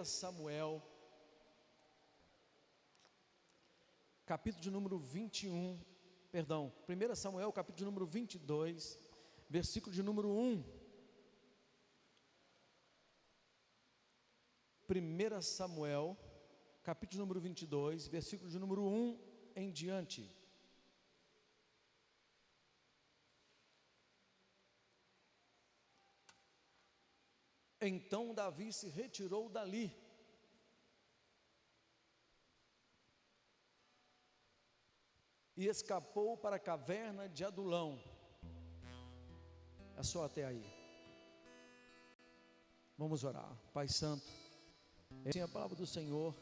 Samuel, capítulo de número 21, perdão, 1 Samuel, capítulo de número 22, versículo de número 1. 1 Samuel, capítulo de número 22, versículo de número 1 em diante. Então Davi se retirou dali, e escapou para a caverna de Adulão. É só até aí. Vamos orar. Pai Santo, assim a palavra do Senhor.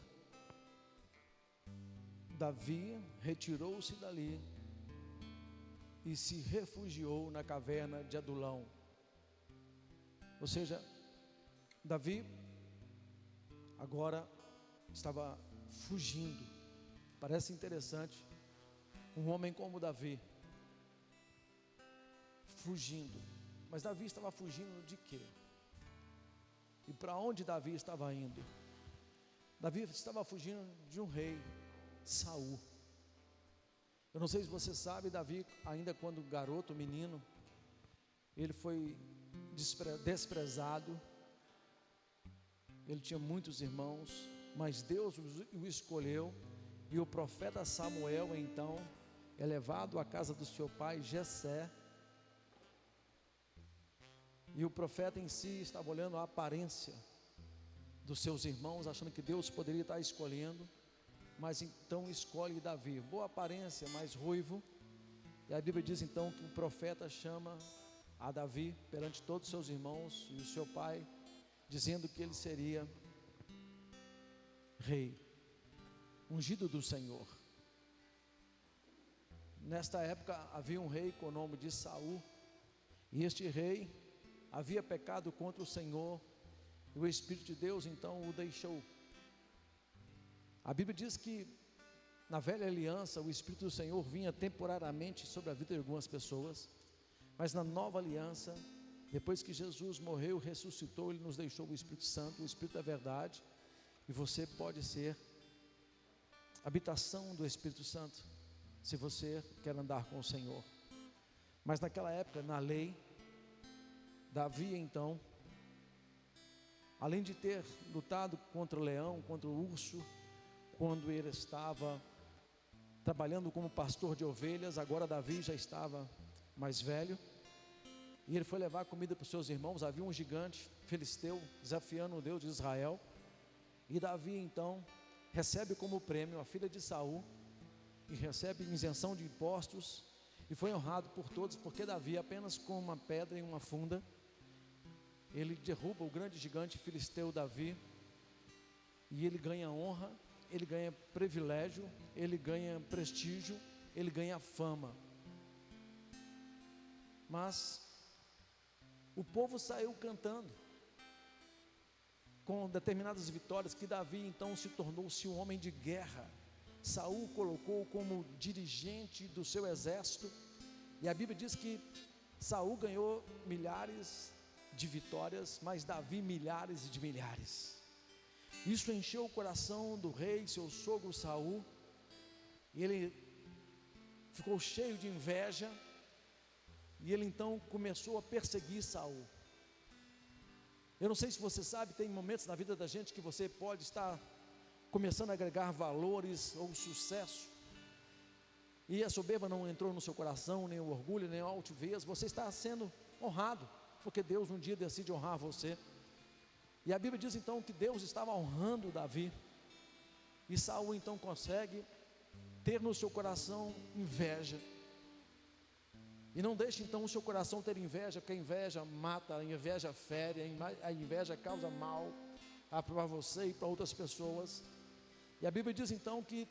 Davi retirou-se dali e se refugiou na caverna de Adulão. Ou seja, Davi agora estava fugindo. Parece interessante um homem como Davi fugindo. Mas Davi estava fugindo de quê? E para onde Davi estava indo? Davi estava fugindo de um rei, Saul. Eu não sei se você sabe, Davi, ainda quando garoto, menino, ele foi desprezado. Ele tinha muitos irmãos, mas Deus o escolheu, e o profeta Samuel então é levado à casa do seu pai Jessé, e o profeta em si estava olhando a aparência dos seus irmãos, achando que Deus poderia estar escolhendo, mas então escolhe Davi, boa aparência, mais ruivo. E a Bíblia diz então que o profeta chama a Davi perante todos os seus irmãos e o seu pai, dizendo que ele seria rei, ungido do Senhor. Nesta época havia um rei com o nome de Saul, e este rei havia pecado contra o Senhor, e o Espírito de Deus então o deixou. A Bíblia diz que na velha aliança o Espírito do Senhor vinha temporariamente sobre a vida de algumas pessoas, mas na nova aliança, depois que Jesus morreu, ressuscitou, Ele nos deixou o Espírito Santo, o Espírito da verdade, e você pode ser habitação do Espírito Santo, se você quer andar com o Senhor. Mas naquela época, na lei, Davi então, além de ter lutado contra o leão, contra o urso, quando ele estava trabalhando como pastor de ovelhas, agora Davi já estava mais velho, e ele foi levar comida para os seus irmãos. Havia um gigante filisteu desafiando o Deus de Israel, e Davi então recebe como prêmio a filha de Saul, e recebe isenção de impostos, e foi honrado por todos, porque Davi, apenas com uma pedra e uma funda, ele derruba o grande gigante filisteu Davi, e ele ganha honra, ele ganha privilégio, ele ganha prestígio, ele ganha fama. Mas o povo saiu cantando com determinadas vitórias, que Davi então se tornou-se um homem de guerra. Saul colocou como dirigente do seu exército, e a Bíblia diz que Saul ganhou milhares de vitórias, mas Davi milhares de milhares. Isso encheu o coração do rei, seu sogro Saul, e ele ficou cheio de inveja, e ele então começou a perseguir Saul. Eu não sei se você sabe, tem momentos na vida da gente que você pode estar começando a agregar valores ou sucesso, e a soberba não entrou no seu coração, nem o orgulho, nem a altivez. Você está sendo honrado, porque Deus um dia decide honrar você. E a Bíblia diz então que Deus estava honrando Davi, e Saul então consegue ter no seu coração inveja. E não deixe então o seu coração ter inveja, porque a inveja mata, a inveja fere, a inveja causa mal para você e para outras pessoas. E a Bíblia diz então que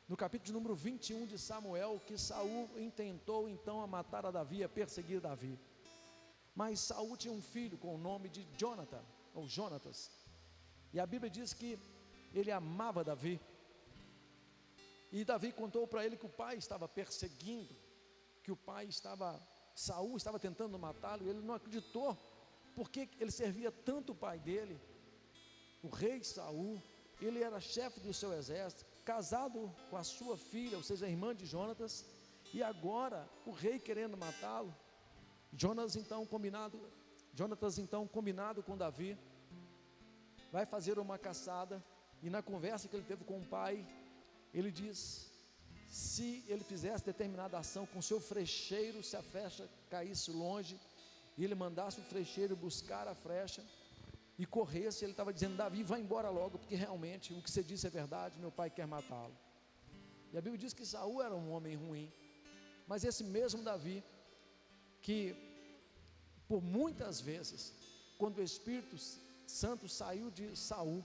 no capítulo número 21 de Samuel, que Saul intentou então a matar a Davi, a perseguir Davi. Mas Saul tinha um filho com o nome de Jonathan, ou Jonatas, e a Bíblia diz que ele amava Davi, e Davi contou para ele que o pai estava perseguindo, que o pai estava, Saul estava tentando matá-lo, e ele não acreditou, porque ele servia tanto o pai dele, o rei Saul, ele era chefe do seu exército, casado com a sua filha, ou seja, a irmã de Jonatas, e agora o rei querendo matá-lo. Jonatas então combinado com Davi, vai fazer uma caçada, e na conversa que ele teve com o pai, ele diz, se ele fizesse determinada ação com seu frecheiro, se a flecha caísse longe, e ele mandasse o frecheiro buscar a flecha, e corresse, ele estava dizendo, Davi, vai embora logo, porque realmente o que você disse é verdade, meu pai quer matá-lo. E a Bíblia diz que Saul era um homem ruim, mas esse mesmo Davi, que por muitas vezes, quando o Espírito Santo saiu de Saul,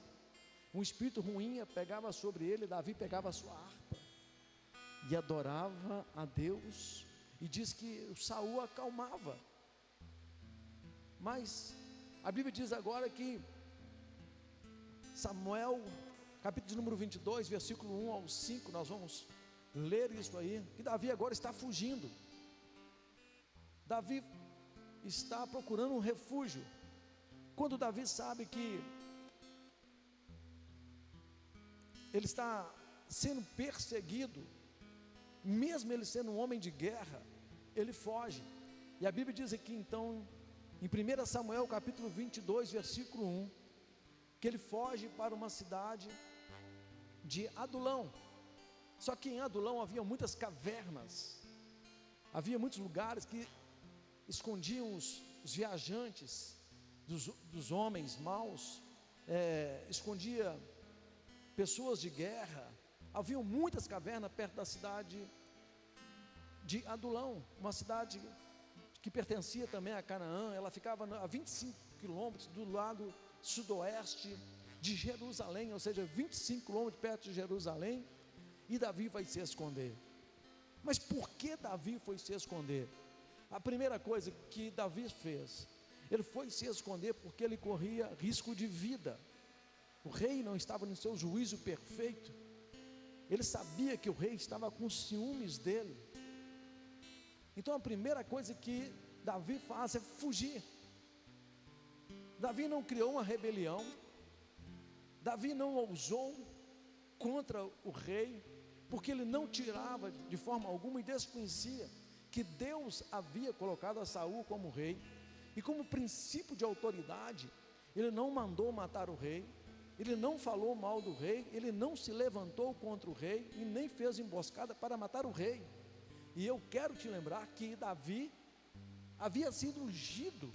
um espírito ruim pegava sobre ele, Davi pegava a sua harpa, e adorava a Deus, e diz que Saul acalmava, mas a Bíblia diz agora que Samuel, capítulo de número 22, versículo 1 ao 5, nós vamos ler isso aí, que Davi agora está fugindo, Davi está procurando um refúgio, quando Davi sabe que ele está sendo perseguido, mesmo ele sendo um homem de guerra, ele foge, e a Bíblia diz aqui então, em 1 Samuel capítulo 22, versículo 1, que ele foge para uma cidade de Adulão. Só que em Adulão havia muitas cavernas, havia muitos lugares que escondiam os viajantes, dos homens maus, escondia pessoas de guerra. Havia muitas cavernas perto da cidade de Adulão, uma cidade que pertencia também a Canaã. Ela ficava a 25 quilômetros do lado sudoeste de Jerusalém, ou seja, 25 quilômetros perto de Jerusalém, e Davi vai se esconder. Mas por que Davi foi se esconder? A primeira coisa que Davi fez, ele foi se esconder porque ele corria risco de vida. O rei não estava no seu juízo perfeito, ele sabia que o rei estava com ciúmes dele. Então a primeira coisa que Davi faz é fugir. Davi não criou uma rebelião, Davi não ousou contra o rei, porque ele não tirava de forma alguma e desconhecia que Deus havia colocado a Saul como rei, e como princípio de autoridade, ele não mandou matar o rei, ele não falou mal do rei, ele não se levantou contra o rei, e nem fez emboscada para matar o rei. E eu quero te lembrar que Davi havia sido ungido,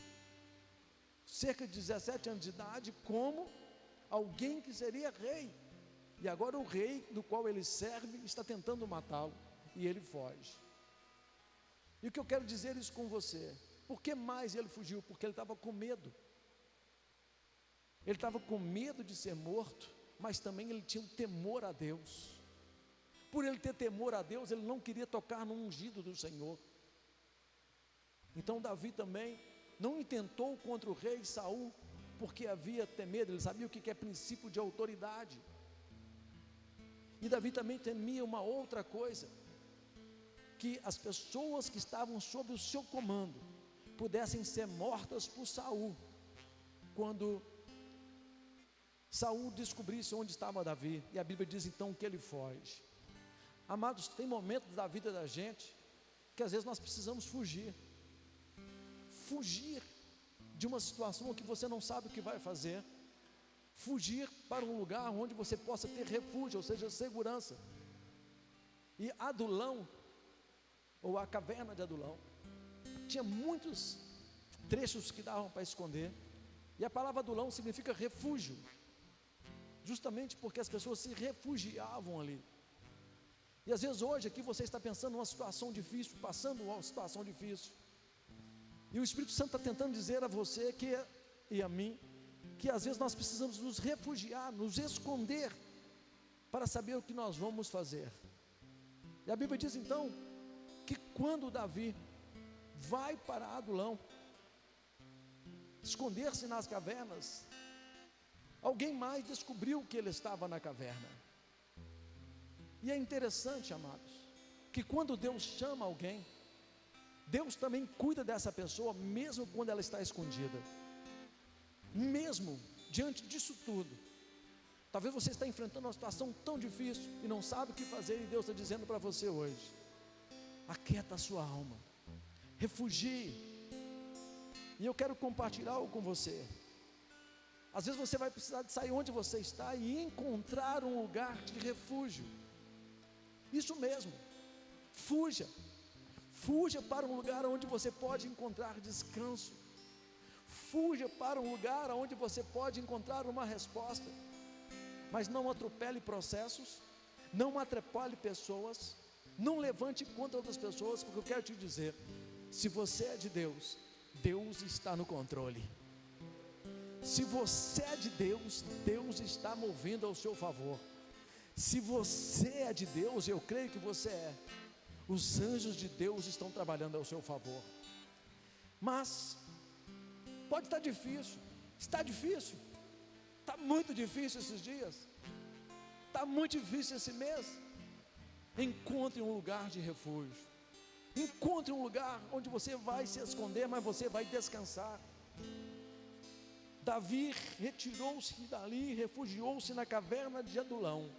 cerca de 17 anos de idade, como alguém que seria rei, e agora o rei do qual ele serve está tentando matá-lo, e ele foge. E o que eu quero dizer isso com você, por que mais ele fugiu? Porque ele estava com medo, ele estava com medo de ser morto, mas também ele tinha um temor a Deus. Por ele ter temor a Deus, ele não queria tocar no ungido do Senhor. Então Davi também não intentou contra o rei Saul, porque havia medo, ele sabia o que é princípio de autoridade. E Davi também temia uma outra coisa, que as pessoas que estavam sob o seu comando pudessem ser mortas por Saul, quando Saul descobrisse onde estava Davi. E a Bíblia diz então que ele foge. Amados, tem momentos da vida da gente que às vezes nós precisamos fugir de uma situação que você não sabe o que vai fazer, fugir para um lugar onde você possa ter refúgio, ou seja, segurança. E Adulão, ou a caverna de Adulão, tinha muitos trechos que davam para esconder, e a palavra Adulão significa refúgio, justamente porque as pessoas se refugiavam ali. E às vezes hoje aqui você está pensando numa situação difícil, passando uma situação difícil, e o Espírito Santo está tentando dizer a você e a mim, que às vezes nós precisamos nos refugiar, nos esconder, para saber o que nós vamos fazer. E a Bíblia diz então, que quando Davi vai para Adulão, esconder-se nas cavernas, alguém mais descobriu que ele estava na caverna. E é interessante, amados, que quando Deus chama alguém, Deus também cuida dessa pessoa, mesmo quando ela está escondida. Mesmo diante disso tudo, Talvez você está enfrentando uma situação tão difícil e não sabe o que fazer, e Deus está dizendo para você hoje: aquieta a sua alma, refugie. E eu quero compartilhar algo com você. Às vezes você vai precisar de sair onde você está e encontrar um lugar de refúgio. Isso mesmo, fuja para um lugar onde você pode encontrar descanso, fuja para um lugar onde você pode encontrar uma resposta. Mas não atropele processos, não atrapalhe pessoas, não levante contra outras pessoas, porque eu quero te dizer, se você é de Deus, Deus está no controle. Se você é de Deus, Deus está movendo ao seu favor. Se você é de Deus, eu creio que você é, os anjos de Deus estão trabalhando ao seu favor. Mas pode estar difícil, está difícil, está muito difícil esses dias, está muito difícil esse mês. Encontre um lugar de refúgio, encontre um lugar onde você vai se esconder, mas você vai descansar. Davi retirou-se dali, refugiou-se na caverna de Adulão.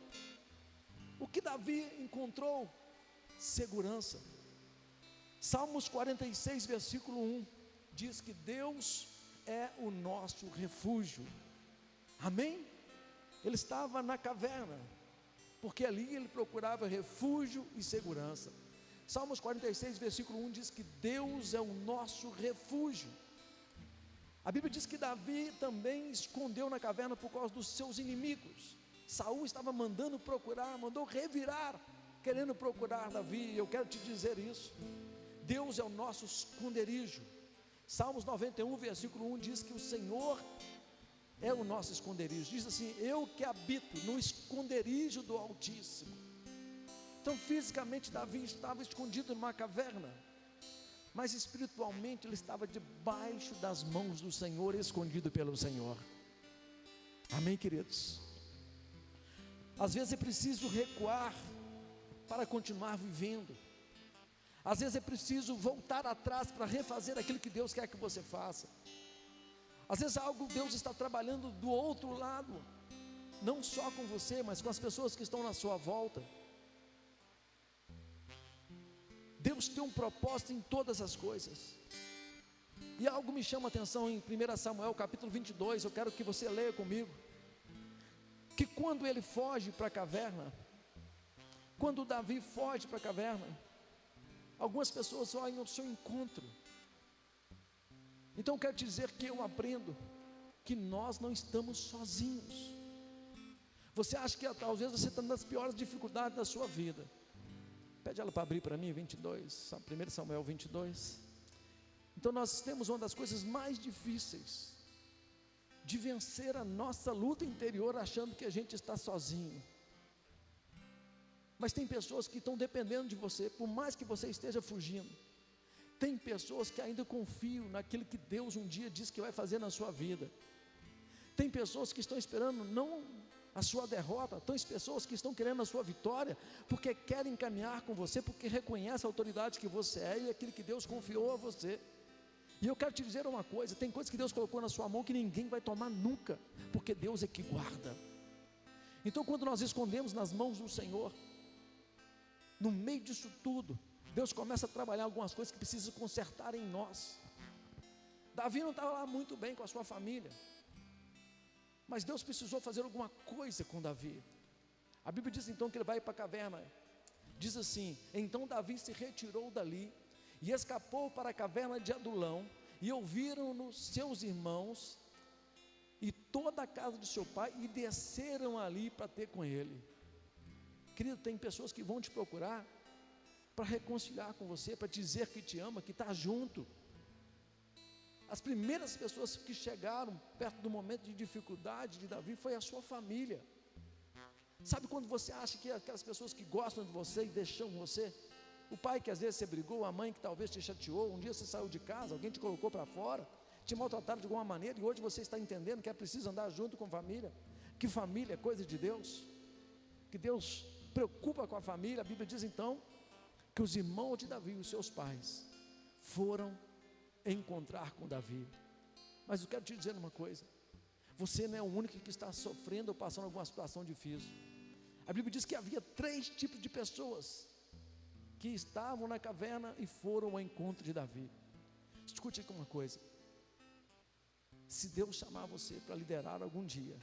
O que Davi encontrou? Segurança. Salmos 46, versículo 1, diz que Deus é o nosso refúgio. Amém? Ele estava na caverna, porque ali ele procurava refúgio e segurança. Salmos 46, versículo 1 diz que Deus é o nosso refúgio. A Bíblia diz que Davi também escondeu na caverna por causa dos seus inimigos. Saul estava mandando procurar, mandou revirar, querendo procurar Davi. Eu quero te dizer isso, Deus é o nosso esconderijo. Salmos 91, versículo 1 diz que o Senhor é o nosso esconderijo. Diz assim: eu que habito no esconderijo do Altíssimo. Então fisicamente Davi estava escondido numa caverna, mas espiritualmente ele estava debaixo das mãos do Senhor, escondido pelo Senhor. Amém, queridos? Às vezes é preciso recuar para continuar vivendo. Às vezes é preciso voltar atrás para refazer aquilo que Deus quer que você faça. Às vezes algo Deus está trabalhando do outro lado, não só com você, mas com as pessoas que estão na sua volta. Deus tem um propósito em todas as coisas. E algo me chama a atenção em 1 Samuel capítulo 22, eu quero que você leia comigo, que quando ele foge para a caverna, quando Davi foge para a caverna, algumas pessoas olham ao seu encontro. Então eu quero te dizer que eu aprendo que nós não estamos sozinhos. Você acha que talvez você está nas piores dificuldades da sua vida? Pede ela para abrir para mim, 22, 1 Samuel 22. Então nós temos uma das coisas mais difíceis, de vencer a nossa luta interior, achando que a gente está sozinho. Mas tem pessoas que estão dependendo de você, por mais que você esteja fugindo. Tem pessoas que ainda confiam naquilo que Deus um dia disse que vai fazer na sua vida. Tem pessoas que estão esperando não a sua derrota, tem pessoas que estão querendo a sua vitória, porque querem caminhar com você, porque reconhecem a autoridade que você é e aquilo que Deus confiou a você. E eu quero te dizer uma coisa, tem coisas que Deus colocou na sua mão que ninguém vai tomar nunca, porque Deus é que guarda. Então quando nós escondemos nas mãos do Senhor, no meio disso tudo, Deus começa a trabalhar algumas coisas que precisam consertar em nós. Davi não estava lá muito bem com a sua família, mas Deus precisou fazer alguma coisa com Davi. A Bíblia diz então que ele vai para a caverna. Diz assim: então Davi se retirou dali e escapou para a caverna de Adulão, e ouviram-no seus irmãos e toda a casa de seu pai, e desceram ali para ter com ele. Querido, tem pessoas que vão te procurar para reconciliar com você, para dizer que te ama, que está junto. As primeiras pessoas que chegaram perto do momento de dificuldade de Davi foi a sua família. Sabe quando você acha que aquelas pessoas que gostam de você e deixam você, o pai que às vezes você brigou, a mãe que talvez te chateou, um dia você saiu de casa, alguém te colocou para fora, te maltrataram de alguma maneira, e hoje você está entendendo que é preciso andar junto com a família, que família é coisa de Deus, que Deus preocupa com a família. A Bíblia diz então que os irmãos de Davi, os seus pais, foram encontrar com Davi. Mas eu quero te dizer uma coisa: Você não é o único que está sofrendo ou passando alguma situação difícil. A Bíblia diz que havia 3 tipos de pessoas que estavam na caverna e foram ao encontro de Davi. Escute aqui uma coisa: se Deus chamar você para liderar algum dia,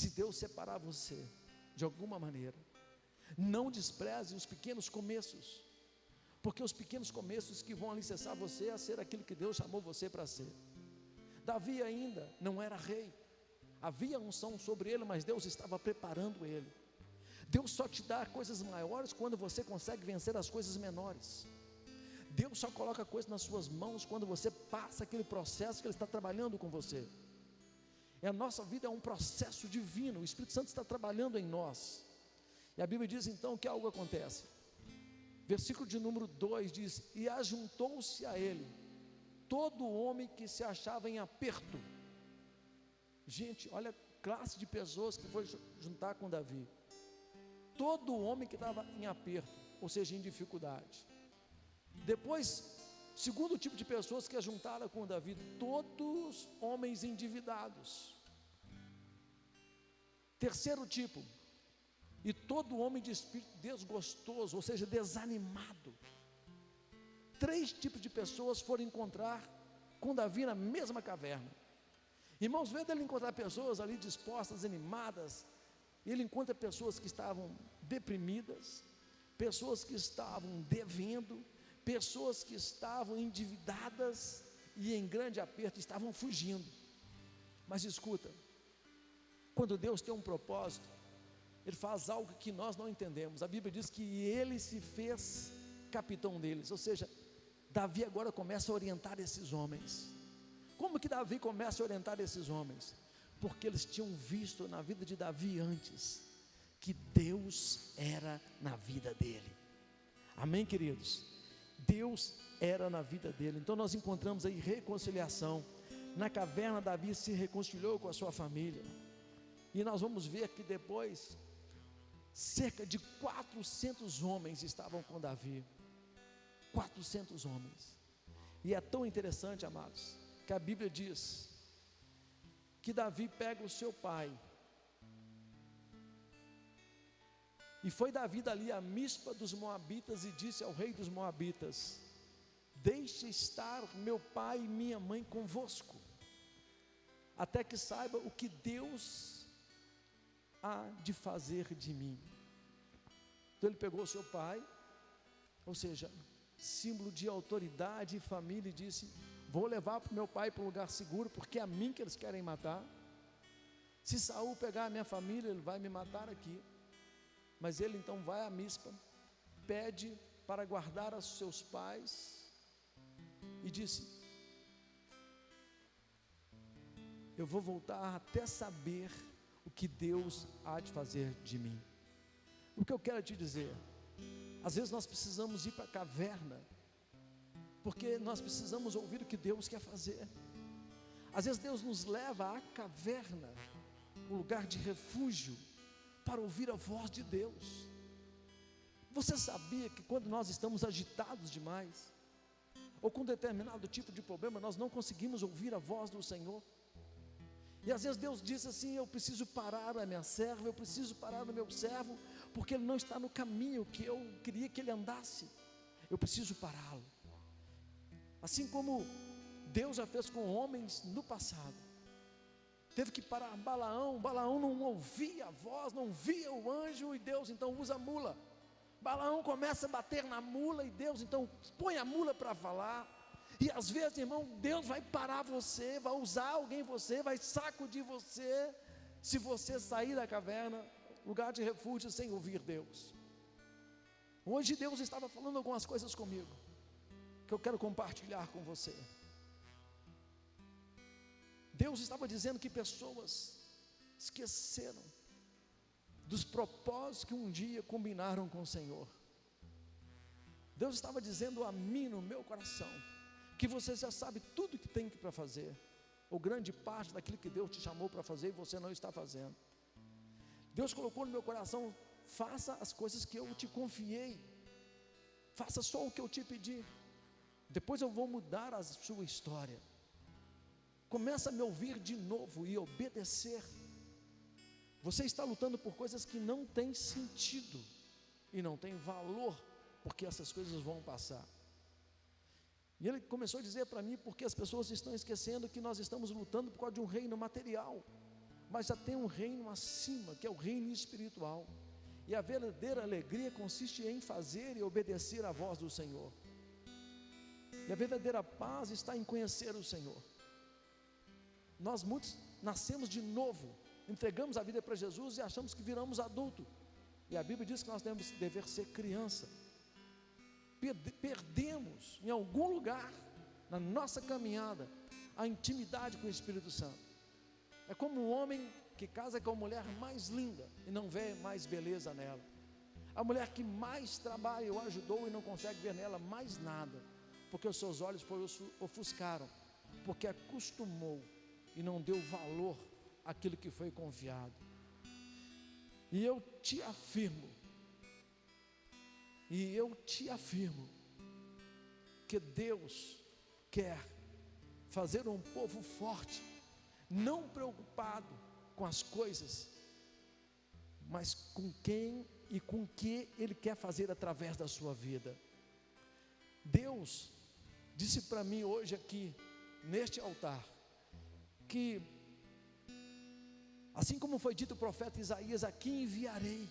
se Deus separar você de alguma maneira, não despreze os pequenos começos, porque os pequenos começos que vão alicerçar você a ser aquilo que Deus chamou você para ser. Davi ainda não era rei, havia unção sobre ele, mas Deus estava preparando ele. Deus só te dá coisas maiores quando você consegue vencer as coisas menores. Deus só coloca coisas nas suas mãos quando você passa aquele processo que Ele está trabalhando com você. E a nossa vida é um processo divino, o Espírito Santo está trabalhando em nós. E a Bíblia diz então que algo acontece. Versículo de número 2 diz: e ajuntou-se a ele todo homem que se achava em aperto. Gente, olha a classe de pessoas que foi juntar com Davi. Todo homem que estava em aperto, ou seja, em dificuldade. Depois, segundo tipo de pessoas que ajuntaram com Davi, todos homens endividados. Terceiro tipo, e todo homem de espírito desgostoso, ou seja, desanimado. 3 tipos de pessoas foram encontrar com Davi na mesma caverna. Irmãos, vendo ele encontrar pessoas ali dispostas, animadas, ele encontra pessoas que estavam deprimidas, pessoas que estavam devendo, pessoas que estavam endividadas e em grande aperto, estavam fugindo. Mas escuta, quando Deus tem um propósito, Ele faz algo que nós não entendemos. A Bíblia diz que Ele se fez capitão deles, ou seja, Davi agora começa a orientar esses homens. Como que Davi começa a orientar esses homens? Porque eles tinham visto na vida de Davi antes, que Deus era na vida dele. Amém, queridos? Deus era na vida dele. Então nós encontramos aí reconciliação. Na caverna Davi se reconciliou com a sua família. E nós vamos ver que depois, cerca de 400 homens estavam com Davi. 400 homens. E é tão interessante, amados, que a Bíblia diz que Davi pega o seu pai, e foi Davi dali a Mispa dos Moabitas, e disse ao rei dos Moabitas: deixe estar meu pai e minha mãe convosco, até que saiba o que Deus há de fazer de mim. Então ele pegou o seu pai, ou seja, símbolo de autoridade e família, e disse: vou levar para o meu pai para um lugar seguro, porque é a mim que eles querem matar. Se Saul pegar a minha família, ele vai me matar aqui. Mas ele então vai a Mispa, pede para guardar os seus pais, e disse: eu vou voltar até saber o que Deus há de fazer de mim. O que eu quero te dizer, às vezes nós precisamos ir para a caverna, porque nós precisamos ouvir o que Deus quer fazer. Às vezes Deus nos leva à caverna, um lugar de refúgio, para ouvir a voz de Deus. Você sabia que quando nós estamos agitados demais, ou com determinado tipo de problema, nós não conseguimos ouvir a voz do Senhor? E às vezes Deus diz assim: eu preciso parar a minha serva, eu preciso parar o meu servo, porque ele não está no caminho que eu queria que ele andasse, eu preciso pará-lo. Assim como Deus já fez com homens no passado, teve que parar Balaão. Balaão não ouvia a voz, não via o anjo, e Deus então usa a mula. Balaão começa a bater na mula, e Deus então põe a mula para falar. E às vezes, irmão, Deus vai parar você, vai usar alguém em você, vai sacudir você, se você sair da caverna, lugar de refúgio, sem ouvir Deus. Hoje Deus estava falando algumas coisas comigo, que eu quero compartilhar com você. Deus estava dizendo que pessoas esqueceram dos propósitos que um dia combinaram com o Senhor. Deus estava dizendo a mim, no meu coração, que você já sabe tudo que tem para fazer, ou grande parte daquilo que Deus te chamou para fazer, e você não está fazendo. Deus colocou no meu coração: faça as coisas que eu te confiei, faça só o que eu te pedi, depois eu vou mudar a sua história. começa a me ouvir de novo e obedecer. Você está lutando por coisas que não têm sentido e não têm valor, porque essas coisas vão passar. E ele começou a dizer para mim, porque as pessoas estão esquecendo que nós estamos lutando por causa de um reino material, mas já tem um reino acima, que é o reino espiritual. E a verdadeira alegria consiste em fazer e obedecer à voz do Senhor. E a verdadeira paz está em conhecer o Senhor. Nós muitos nascemos de novo, entregamos a vida para Jesus e achamos que viramos adulto. E a Bíblia diz que nós temos dever ser criança. Perdemos em algum lugar na nossa caminhada a intimidade com o Espírito Santo. É como um homem que casa com a mulher mais linda e não vê mais beleza nela. A mulher que mais trabalha ou ajudou e não consegue ver nela mais nada, porque os seus olhos ofuscaram, porque acostumou e não deu valor àquilo que foi confiado. E eu te afirmo, que Deus quer fazer um povo forte, não preocupado com as coisas, mas com quem e com o que Ele quer fazer através da sua vida. Deus disse para mim hoje aqui, neste altar, que assim como foi dito o profeta Isaías, aqui enviarei.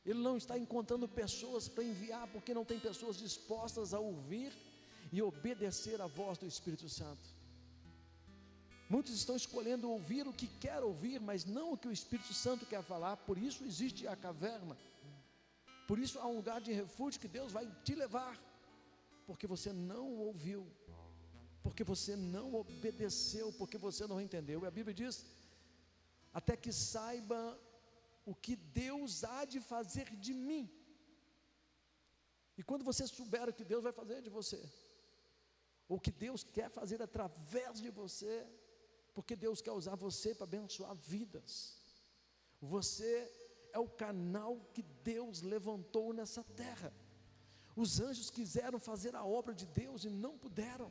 Ele não está encontrando pessoas para enviar, porque não tem pessoas dispostas a ouvir e obedecer a voz do Espírito Santo. Muitos estão escolhendo ouvir o que quer ouvir, mas não o que o Espírito Santo quer falar. Por isso existe a caverna, por isso há um lugar de refúgio que Deus vai te levar, porque você não ouviu, porque você não obedeceu, porque você não entendeu. E a Bíblia diz, até que saiba o que Deus há de fazer de mim. E quando você souber o que Deus vai fazer de você, ou o que Deus quer fazer através de você, porque Deus quer usar você para abençoar vidas. Você é o canal que Deus levantou nessa terra. Os anjos quiseram fazer a obra de Deus e não puderam.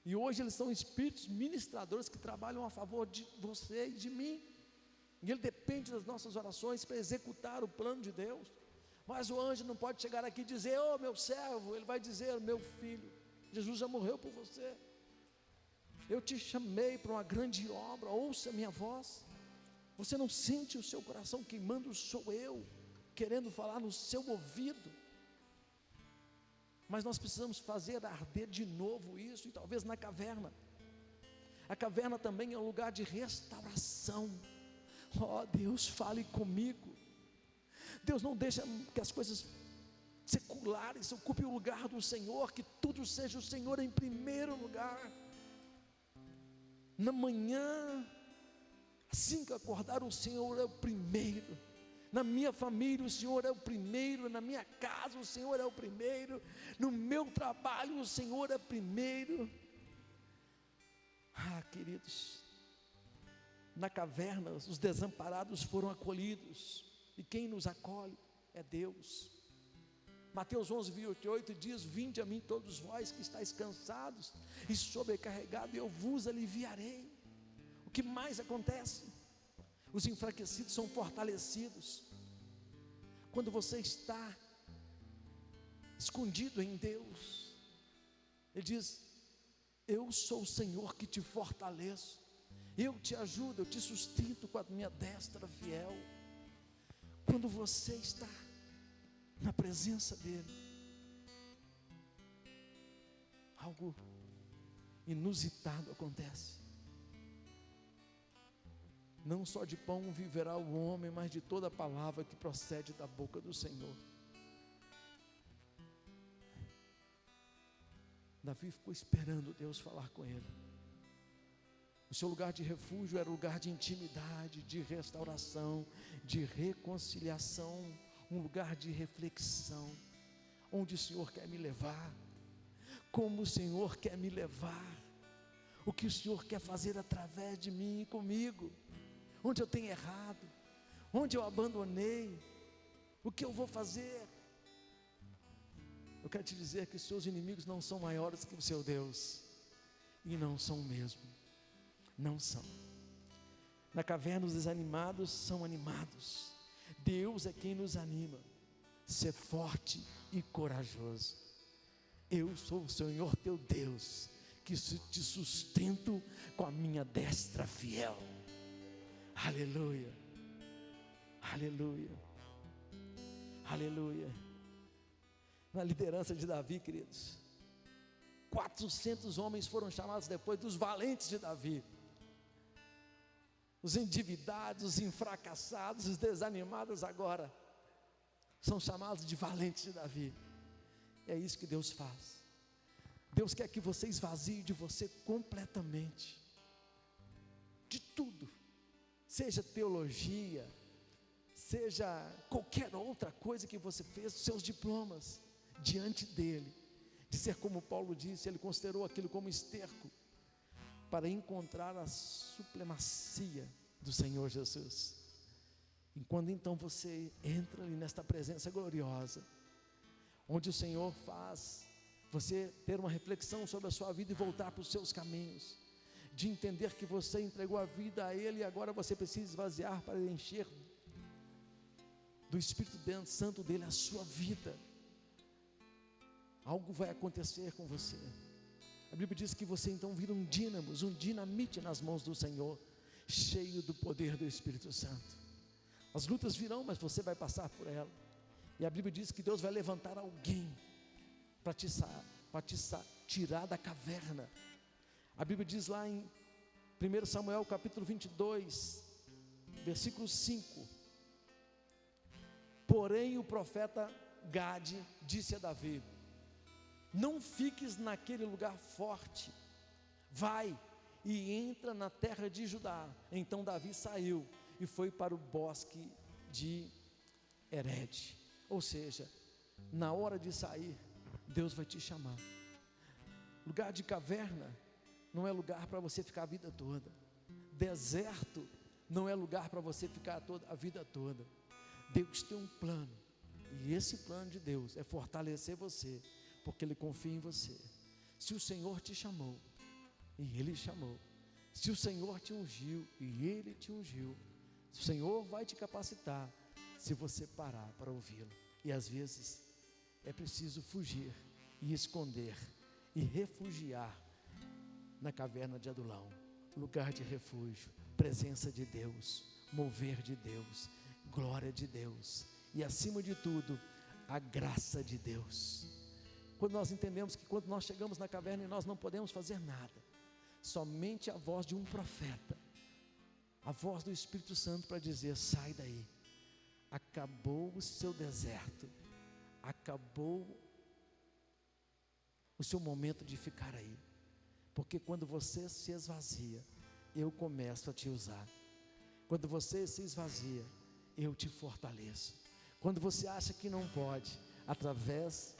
E hoje eles são espíritos ministradores que trabalham a favor de você e de mim. E ele depende das nossas orações para executar o plano de Deus. Mas o anjo não pode chegar aqui e dizer: "Oh, meu servo", ele vai dizer: "Meu filho, Jesus já morreu por você. Eu te chamei para uma grande obra, ouça a minha voz." Você não sente o seu coração queimando? Sou eu querendo falar no seu ouvido. Mas nós precisamos fazer arder de novo isso, e talvez na caverna. A caverna também é um lugar de restauração. Oh, Deus, fale comigo. Deus não deixa que as coisas seculares ocupem o lugar do Senhor, que tudo seja o Senhor em primeiro lugar. Na manhã, assim que acordar, o Senhor é o primeiro. Na minha família o Senhor é o primeiro, na minha casa o Senhor é o primeiro, no meu trabalho o Senhor é primeiro. Ah, queridos, na caverna os desamparados foram acolhidos, e quem nos acolhe é Deus. Mateus 11:28 diz: "Vinde a mim todos vós que estáis cansados e sobrecarregados, e eu vos aliviarei." O que mais acontece? Os enfraquecidos são fortalecidos. Quando você está escondido em Deus, Ele diz: "Eu sou o Senhor que te fortaleço, eu te ajudo, eu te sustento com a minha destra fiel." Quando você está na presença dEle, algo inusitado acontece. Não só de pão viverá o homem, mas de toda palavra que procede da boca do Senhor. Davi ficou esperando Deus falar com ele. O seu lugar de refúgio era um lugar de intimidade, de restauração, de reconciliação, um lugar de reflexão, onde o Senhor quer me levar, como o Senhor quer me levar, o que o Senhor quer fazer através de mim e comigo, onde eu tenho errado, onde eu abandonei, o que eu vou fazer. Eu quero te dizer que os seus inimigos não são maiores que o seu Deus. e não são mesmo. Não são. Na caverna os desanimados são animados. Deus é quem nos anima. Ser forte e corajoso. Eu sou o Senhor teu Deus, que te sustento com a minha destra fiel. Aleluia, aleluia, aleluia. Na liderança de Davi, queridos, 400 homens foram chamados depois dos valentes de Davi. Os endividados, os enfracassados, os desanimados agora são chamados de valentes de Davi. É isso que Deus faz. Deus quer que você esvazie de você completamente, de tudo, seja teologia, seja qualquer outra coisa que você fez, seus diplomas, diante dele, de ser como Paulo disse, ele considerou aquilo como esterco, para encontrar a supremacia do Senhor Jesus. E quando então você entra ali nesta presença gloriosa, onde o Senhor faz você ter uma reflexão sobre a sua vida e voltar para os seus caminhos, de entender que você entregou a vida a Ele e agora você precisa esvaziar para encher do Espírito Santo dele a sua vida. Algo vai acontecer com você. A Bíblia diz que você então vira um dínamo, um dinamite nas mãos do Senhor, cheio do poder do Espírito Santo. As lutas virão, mas você vai passar por ela. E a Bíblia diz que Deus vai levantar alguém para te tirar da caverna. A Bíblia diz lá em 1 Samuel capítulo 22, versículo 5: porém o profeta Gade disse a Davi: não fiques naquele lugar forte, vai e entra na terra de Judá. Então Davi saiu e foi para o bosque de Hered. Ou seja, na hora de sair, Deus vai te chamar. Lugar de caverna não é lugar para você ficar a vida toda. Deserto não é lugar para você ficar a vida toda. Deus tem um plano, e esse plano de Deus é fortalecer você, porque Ele confia em você. Se o Senhor te chamou, e Ele chamou, se o Senhor te ungiu, e Ele te ungiu, o Senhor vai te capacitar, se você parar para ouvi-lo. E às vezes é preciso fugir e esconder e refugiar na caverna de Adulão, lugar de refúgio, presença de Deus, mover de Deus, glória de Deus e acima de tudo, a graça de Deus. Quando nós entendemos que quando nós chegamos na caverna e nós não podemos fazer nada, somente a voz de um profeta, a voz do Espírito Santo para dizer: sai daí, acabou o seu deserto, acabou o seu momento de ficar aí, porque quando você se esvazia, eu começo a te usar. Quando você se esvazia, eu te fortaleço. Quando você acha que não pode, através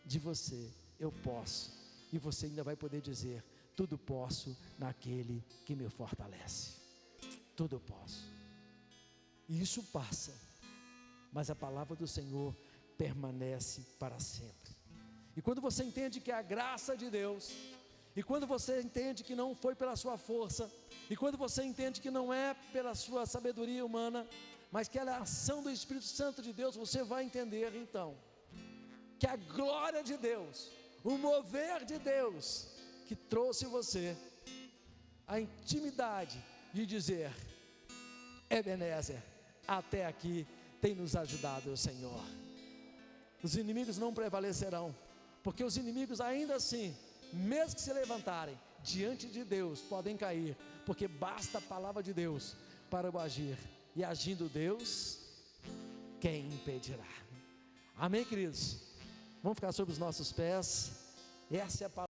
de você eu posso, e você ainda vai poder dizer: tudo posso naquele que me fortalece. Tudo posso. E isso passa, mas a palavra do Senhor permanece para sempre. E quando você entende que é a graça de Deus, e quando você entende que não foi pela sua força, e quando você entende que não é pela sua sabedoria humana, mas que é a ação do Espírito Santo de Deus, você vai entender então que a glória de Deus, o mover de Deus, que trouxe você a intimidade de dizer: Ebenezer, até aqui tem nos ajudado o Senhor. Os inimigos não prevalecerão, porque os inimigos ainda assim, mesmo que se levantarem diante de Deus, podem cair, porque basta a palavra de Deus para o agir, e agindo Deus, quem impedirá? Amém, queridos? Vamos ficar sobre os nossos pés. Essa é a palavra.